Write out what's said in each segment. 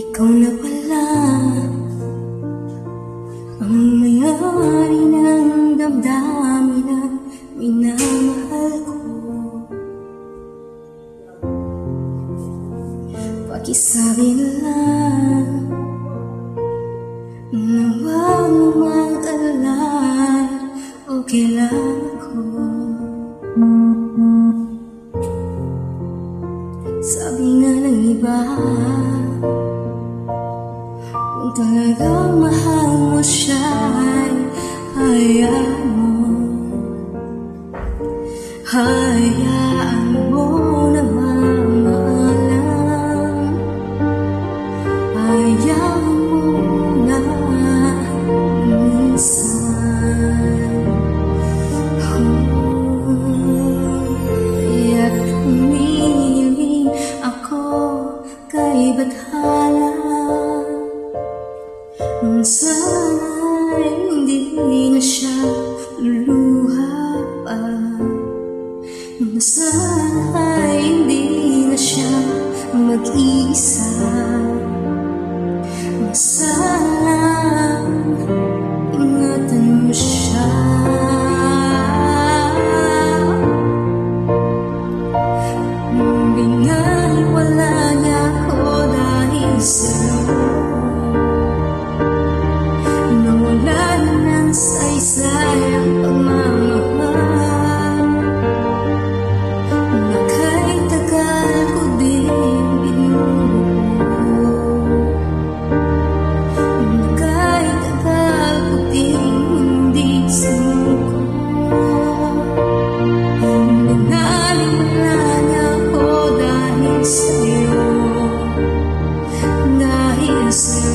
Ikaw na pala ang may-ari ng damdamin na minamahal ko. Pakisabi na lang na huwag mo mag-alala, okay lang ako. Sabi nga ng iba, kung talagang mahal mo siya'y hayaan mo. Hayaan mo na mamahalan. Hayaan mo na minsan. Kaya't humihiling ako kay Bathala. Sana'y hindi na siya luluha pa. Sana'y hindi na siya mag-isa. Sana ingatan mo siya. Binaliwala niya ako dahil sa'yo. Nawala na ng saysay ang pagmamahal na kahit tagal ko din binuo. Na kahit tagal ko din hindi sumuko. Binaliwala niya ako dahil sa'yo. Dahil sa'yo.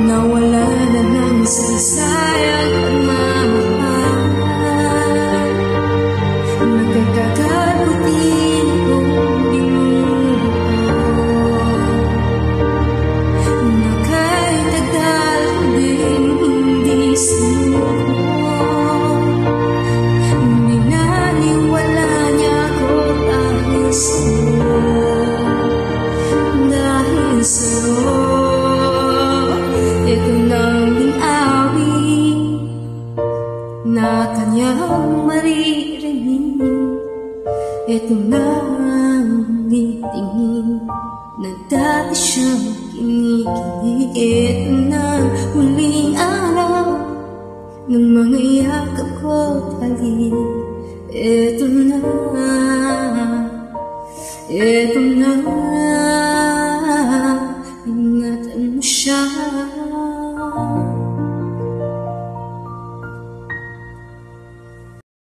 Nawala na ng saysay ang pagmamahal na kagagagal ko din kong binuo. Na kahit tagal ko din hindi sumuko. Binaliwala niya ako dahil sa'yo. Dahil sa'yo. Ito nang awit na kanyang maririnig. Ito nang tingin na dati siyang kinikilig. Ito na huling araw ng mga yakap ko't halik.